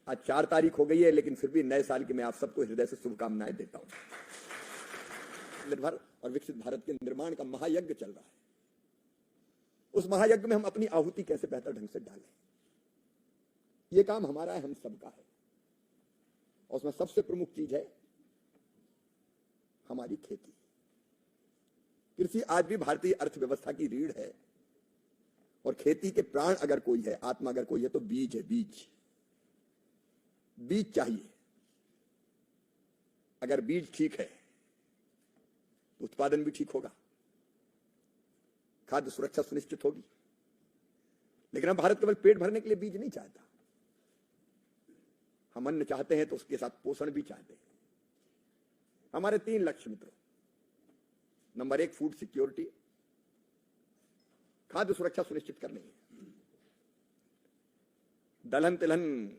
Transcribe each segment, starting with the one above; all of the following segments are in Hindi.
आज 4 तारीख हो गई है, लेकिन फिर भी नए साल की मैं आप सबको हृदय से शुभकामनाएं देता हूं। निर्भर और विकसित भारत के निर्माण का महायज्ञ चल रहा है। उस महायज्ञ में हम अपनी आहुति कैसे बेहतर ढंग से डालें, यह काम हमारा है, हम सबका है। और उसमें सबसे प्रमुख चीज है हमारी खेती। कृषि आज भी भारतीय अर्थव्यवस्था की रीढ़ है, और खेती के प्राण अगर कोई है, आत्मा अगर कोई है, तो बीज है। बीज चाहिए। अगर बीज ठीक है तो उत्पादन भी ठीक होगा, खाद्य सुरक्षा सुनिश्चित होगी। लेकिन अब भारत केवल पेट भरने के लिए बीज नहीं चाहता, हम अन्न चाहते हैं तो उसके साथ पोषण भी चाहते हैं। हमारे 3 लक्ष्य मित्रों, नंबर 1 फूड सिक्योरिटी, खाद्य सुरक्षा सुनिश्चित करनी है। दलहन तिलहन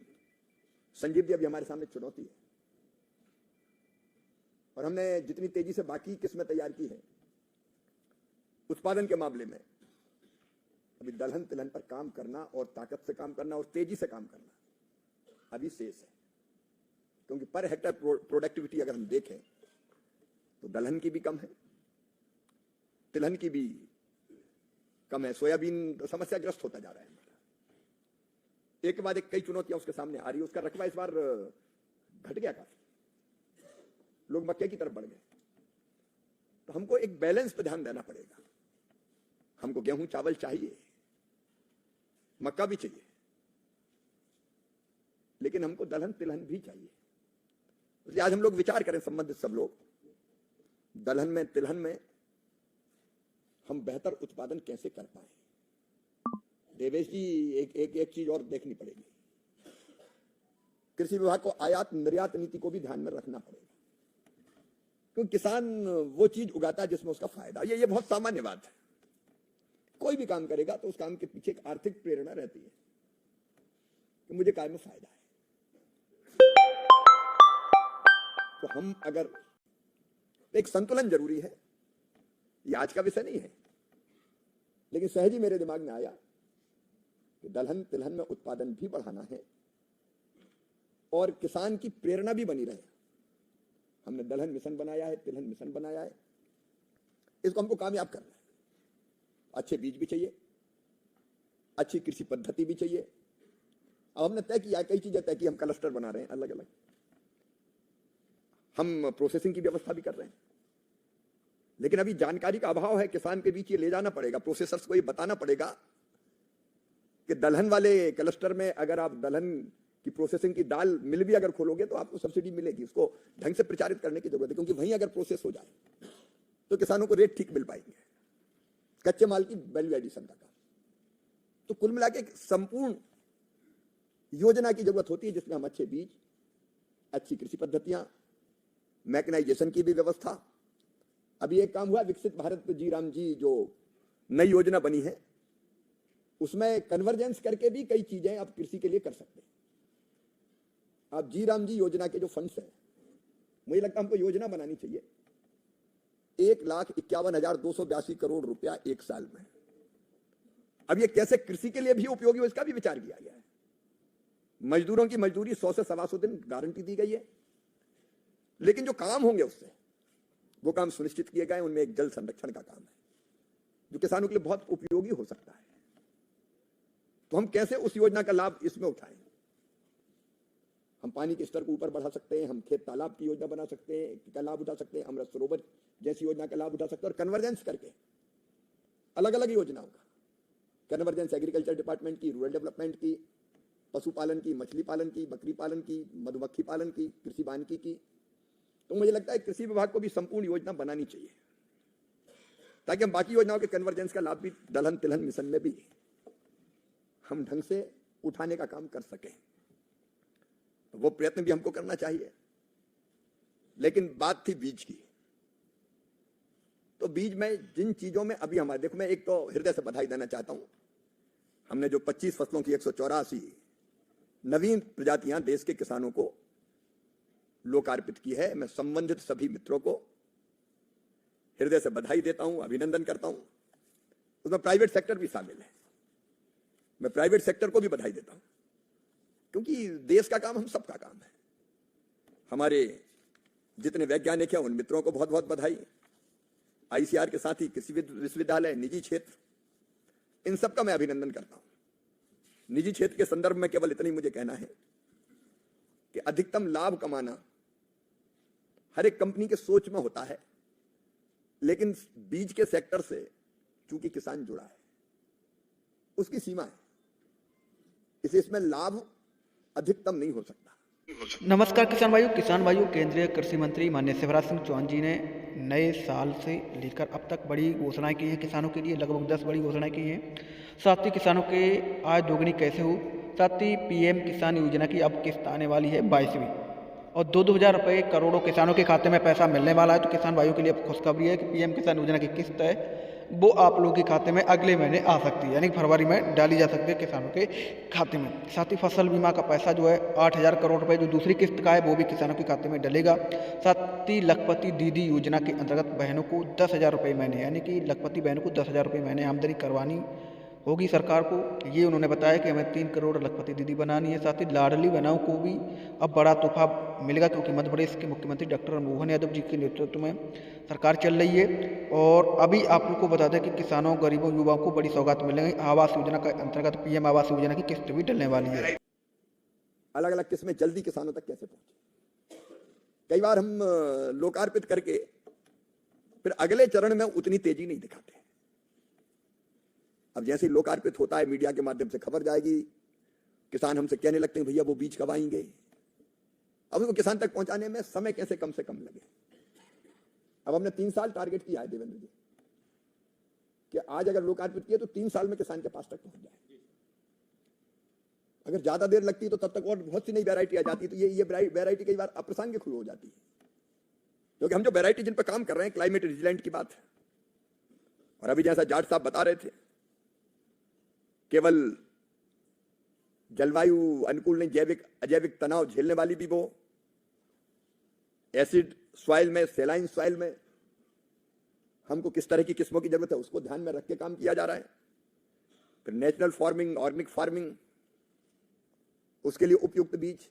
संजीवनी अभी हमारे सामने चुनौती है, और हमने जितनी तेजी से बाकी किस्में तैयार की है उत्पादन के मामले में, अभी दलहन तिलहन पर काम करना और ताकत से काम करना और तेजी से काम करना अभी शेष है। क्योंकि पर हेक्टर प्रोडक्टिविटी अगर हम देखें तो दलहन की भी कम है, तिलहन की भी कम है। सोयाबीन समस्याग्रस्त होता जा रहा है। एक के बाद एक कई चुनौतियां उसके सामने आ रही है। उसका रकबा इस बार घट गया काफी, लोग मक्के की तरफ बढ़ गए। तो हमको एक बैलेंस पर ध्यान देना पड़ेगा। हमको गेहूं चावल चाहिए, मक्का भी चाहिए, लेकिन हमको दलहन तिलहन भी चाहिए। इसलिए आज हम लोग विचार करें, संबंधित सब लोग, दलहन में तिलहन में हम बेहतर उत्पादन कैसे कर पाए। देवेश जी, एक चीज और देखनी पड़ेगी। कृषि विभाग को आयात निर्यात नीति को भी ध्यान में रखना पड़ेगा, क्योंकि किसान वो चीज उगाता है जिसमें उसका फायदा। ये बहुत सामान्य बात है। कोई भी काम करेगा तो उस काम के पीछे एक आर्थिक प्रेरणा रहती है कि मुझे काम में फायदा है। तो हम अगर, एक संतुलन जरूरी है, ये आज का विषय नहीं है, लेकिन सहज ही मेरे दिमाग में आया कि दलहन तिलहन में उत्पादन भी बढ़ाना है और किसान की प्रेरणा भी बनी रहे। हमने दलहन मिशन बनाया है, तिलहन मिशन बनाया है, इसको हमको कामयाब करना है। अच्छे बीज भी चाहिए, अच्छी कृषि पद्धति भी चाहिए। अब हमने तय किया, कई चीजें तय की, हम क्लस्टर बना रहे हैं अलग अलग, हम प्रोसेसिंग की व्यवस्था भी कर रहे हैं। लेकिन अभी जानकारी का अभाव है, किसान के बीच ये ले जाना पड़ेगा, प्रोसेसर्स को ये बताना पड़ेगा कि दलहन वाले क्लस्टर में अगर आप दलहन की प्रोसेसिंग की दाल मिल भी अगर खोलोगे तो आपको सब्सिडी मिलेगी। उसको ढंग से प्रचारित करने की जरूरत है, क्योंकि वहीं अगर प्रोसेस हो जाए तो किसानों को रेट ठीक मिल पाएंगे, कच्चे माल की वैल्यू एडिशन का काम। तो कुल मिला के संपूर्ण योजना की जरूरत होती है, जिसमें हम अच्छे बीज, अच्छी कृषि पद्धतियां, मैकेनाइजेशन की भी व्यवस्था। अभी एक काम हुआ, विकसित भारत जी राम जी जो नई योजना बनी है, उसमें कन्वर्जेंस करके भी कई चीजें आप कृषि के लिए कर सकते हैं। आप जी राम जी योजना के जो फंड्स हैं, मुझे लगता है हमको योजना बनानी चाहिए। 1,51,282 करोड़ रुपया एक साल में। अब ये कैसे कृषि के लिए भी उपयोगी हो, इसका भी विचार किया गया है। मजदूरों की मजदूरी 100 से 125 दिन गारंटी दी गई है, लेकिन जो काम होंगे उससे वो काम सुनिश्चित किए गए। उनमें एक जल संरक्षण का काम है, जो किसानों के लिए बहुत उपयोगी हो सकता है। तो हम कैसे उस योजना का लाभ इसमें उठाएं। हम पानी के स्तर को ऊपर बढ़ा सकते हैं, हम खेत तालाब की योजना बना सकते हैं, का लाभ उठा सकते हैं, अमृत सरोवर जैसी योजना का लाभ उठा सकते हैं। और कन्वर्जेंस करके अलग अलग योजनाओं का कन्वर्जेंस, एग्रीकल्चर डिपार्टमेंट की, रूरल डेवलपमेंट की, पशुपालन की, मछली पालन की, बकरी पालन की, मधुमक्खी पालन की, कृषि वानिकी की। तो मुझे लगता है कृषि विभाग को भी संपूर्ण योजना बनानी चाहिए, ताकि हम बाकी योजनाओं के कन्वर्जेंस का लाभ भी दलहन तिलहन मिशन में भी हम ढंग से उठाने का काम कर सकें। वो प्रयत्न भी हमको करना चाहिए। लेकिन बात थी बीज की, तो बीज में जिन चीजों में अभी हमारे, देखो मैं एक तो हृदय से बधाई देना चाहता हूं, हमने जो 25 फसलों की 184 नवीन प्रजातियां देश के किसानों को लोकार्पित की है। मैं संबंधित सभी मित्रों को हृदय से बधाई देता हूं, अभिनंदन करता हूं। उसमें प्राइवेट सेक्टर भी शामिल है, मैं प्राइवेट सेक्टर को भी बधाई देता हूं। क्योंकि देश का काम हम सबका काम है। हमारे जितने वैज्ञानिक हैं उन मित्रों को बहुत बहुत बधाई। आईसीआर के साथ ही कृषि विश्वविद्यालय, निजी क्षेत्र, इन सब का मैं अभिनंदन करता हूं। निजी क्षेत्र के संदर्भ में केवल इतना ही मुझे कहना है कि अधिकतम लाभ कमाना हर एक कंपनी के सोच में होता है, लेकिन बीज के सेक्टर से चूंकि किसान जुड़ा है उसकी सीमा है, इसे इसमें लाभ अधिकतम नहीं हो सकता। नमस्कार किसान भाइयों, केंद्रीय कृषि मंत्री माननीय शिवराज सिंह चौहान जी ने नए साल से लेकर अब तक बड़ी घोषणाएं की हैं किसानों के लिए। लगभग 10 बड़ी घोषणाएं की हैं। साथ ही किसानों के आय दोगुनी कैसे हो, साथ ही पीएम किसान योजना की अब किस्त आने वाली है 22वीं, और 2-2 हज़ार रुपये करोड़ों किसानों के खाते में पैसा मिलने वाला है। तो किसान भाइयों के लिए अब खुशखबरी है कि पीएम किसान योजना की किस्त है वो आप लोगों के खाते में अगले महीने आ सकती है, यानी फरवरी में डाली जा सकती है किसानों के खाते में। साथ ही फसल बीमा का पैसा जो है 8,000 करोड़ रुपए जो दूसरी किस्त का है वो भी किसानों के खाते में डलेगा। साथ ही लखपति दीदी योजना के अंतर्गत बहनों को 10,000 रुपये महीने, यानी कि लखपति बहनों को 10,000 रुपये महीने आमदनी करवानी होगी सरकार को। ये उन्होंने बताया कि हमें 3 करोड़ लखपति दीदी बनानी है। साथ ही लाडली बहनों को भी अब बड़ा तोहफा मिलेगा, क्योंकि मध्य प्रदेश के मुख्यमंत्री डॉक्टर मोहन यादव जी के नेतृत्व में सरकार चल रही है। और अभी आप लोग को बता दें कि किसानों, गरीबों, युवाओं को बड़ी सौगात मिलेंगी। आवास योजना के अंतर्गत पीएम आवास योजना की किस्त भी डलने वाली है। अलग अलग किस्में जल्दी किसानों तक कैसे पहुंचे। कई बार हम लोकार्पित करके फिर अगले चरण में उतनी तेजी नहीं दिखाते। अब जैसे लोकार्पित होता है, मीडिया के माध्यम से खबर जाएगी, किसान हमसे कहने लगते हैं भैया वो बीज कब आएंगे। अब उसको किसान तक पहुंचाने में समय कैसे कम से कम लगे। अब हमने 3 साल टारगेट किया है देवेंद्र जी कि आज अगर लोकार्पित किया तो 3 साल में किसान के पास तक पहुंच जाए। अगर ज्यादा देर लगती तो तब तक और बहुत सी नई वैरायटी आ जाती। तो ये वैरायटी कई बार अप्रासंगिक हो जाती है, क्योंकि हम जो वैरायटी जिन पर काम कर रहे हैं क्लाइमेट रेजिलेंट की बात है। और अभी जैसा जाट साहब बता रहे थे, केवल जलवायु अनुकूल नहीं, जैविक अजैविक तनाव झेलने वाली भी वो, एसिड सॉइल में, सेलाइन सॉइल में हमको किस तरह की किस्मों की जरूरत है उसको ध्यान में रख के काम किया जा रहा है। फिर नेचुरल फार्मिंग, ऑर्गेनिक फार्मिंग, उसके लिए उपयुक्त बीज।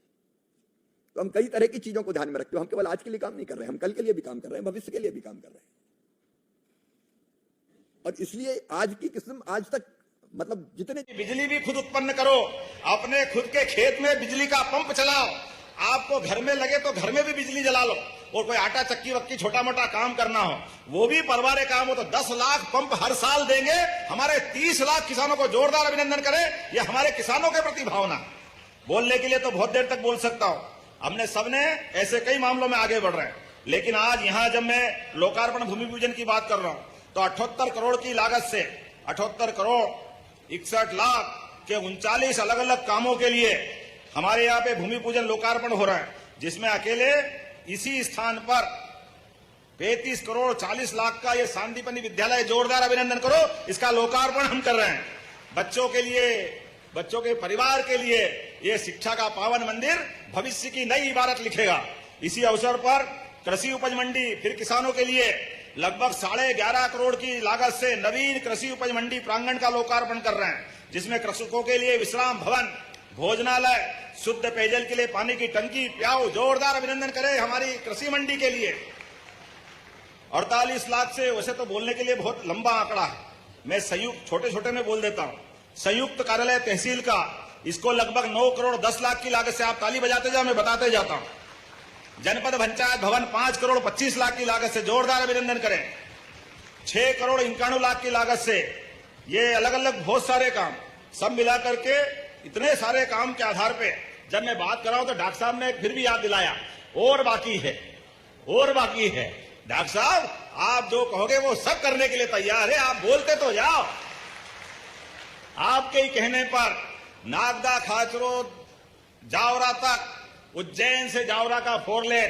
तो हम कई तरह की चीजों को ध्यान में रखते हो। हम केवल आज के लिए काम नहीं कर रहे हैं, हम कल के लिए भी काम कर रहे हैं, भविष्य के लिए भी काम कर रहे हैं। और इसलिए आज की किस्म आज तक मतलब जितने बिजली भी खुद उत्पन्न करो, अपने खुद के खेत में बिजली का पंप चलाओ। आपको घर में लगे तो घर में भी बिजली जला लो। और कोई आटा चक्की वक्की छोटा मोटा काम करना हो वो भी परवारे काम हो तो 10 लाख पंप हर साल देंगे। हमारे 30 लाख किसानों को जोरदार अभिनंदन करें। ये हमारे किसानों के प्रति भावना। बोलने के लिए तो बहुत देर तक बोल सकता हूं। हमने सबने ऐसे कई मामलों में आगे बढ़ रहे हैं, लेकिन आज यहां जब मैं लोकार्पण भूमि पूजन की बात कर रहा हूं तो 78 करोड़ की लागत से 78 करोड़ 61 लाख के 39 अलग अलग कामों के लिए हमारे यहाँ पे भूमि पूजन लोकार्पण हो रहा है, जिसमें अकेले इसी स्थान पर 35 करोड़ 40 लाख का ये शांतिपनी विद्यालय, जोरदार अभिनंदन करो, इसका लोकार्पण हम कर रहे हैं। बच्चों के लिए, बच्चों के परिवार के लिए ये शिक्षा का पावन मंदिर भविष्य की नई इबारत लिखेगा। इसी अवसर पर कृषि उपज मंडी फिर किसानों के लिए लगभग 11.5 करोड़ की लागत से नवीन कृषि उपज मंडी प्रांगण का लोकार्पण कर रहे हैं, जिसमें कृषकों के लिए विश्राम भवन, भोजनालय, शुद्ध पेयजल के लिए पानी की टंकी, प्याऊ। जोरदार अभिनंदन करें हमारी कृषि मंडी के लिए। 48 लाख से, वैसे तो बोलने के लिए बहुत लंबा आंकड़ा है, मैं संयुक्त छोटे छोटे में बोल देता हूं। संयुक्त कार्यालय तहसील का, इसको लगभग 9 करोड़ 10 लाख की लागत से, आप ताली बजाते जाओ, मैं बताते जाता हूं। जनपद पंचायत भवन 5 करोड़ 25 लाख की लागत से, जोरदार अभिनंदन करें। 6 करोड़ 91 लाख की लागत से, ये अलग अलग बहुत सारे काम, सब मिलाकर के इतने सारे काम के आधार पे जब मैं बात कर रहा हूं तो डॉक्टर साहब ने फिर भी याद दिलाया, और बाकी है, और बाकी है। डॉक्टर साहब आप जो कहोगे वो सब करने के लिए तैयार है, आप बोलते तो जाओ। आपके ही कहने पर नागदा खाचरोद जावरा तक, उज्जैन से जावरा का 4 लेन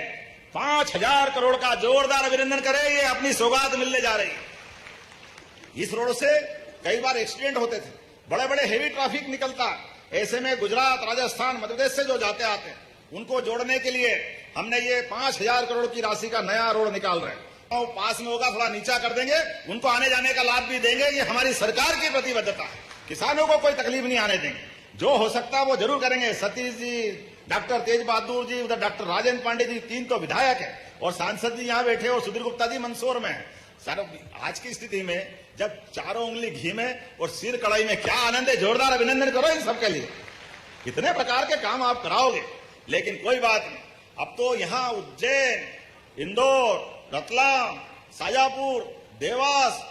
5,000 करोड़ का, जोरदार अभिनंदन करें। ये अपनी सौगात मिलने जा रही है। इस रोड से कई बार एक्सीडेंट होते थे, बड़े बड़े हेवी ट्रैफिक निकलता, ऐसे में गुजरात, राजस्थान, मध्य प्रदेश से जो जाते आते हैं उनको जोड़ने के लिए हमने ये 5,000 करोड़ की राशि का नया रोड निकाल रहे हैं। तो पास में होगा, थोड़ा नीचा कर देंगे, उनको आने जाने का लाभ भी देंगे। ये हमारी सरकार की प्रतिबद्धता है, किसानों को कोई तकलीफ नहीं आने देंगे। जो हो सकता है वो जरूर करेंगे। सतीश जी, डॉक्टर तेज बहादुर जी, उधर डॉक्टर राजेंद्र पांडे जी, 3 तो विधायक है, और सांसद जी यहाँ बैठे, और सुधीर गुप्ता जी मंदसौर में है। सर आज की स्थिति में जब चारों उंगली घी में और सिर कढ़ाई में, क्या आनंद है। जोरदार अभिनंदन करो इन सबके लिए। कितने प्रकार के काम आप कराओगे, लेकिन कोई बात नहीं। अब तो यहां उज्जैन, इंदौर, रतलाम, शाजापुर, देवास,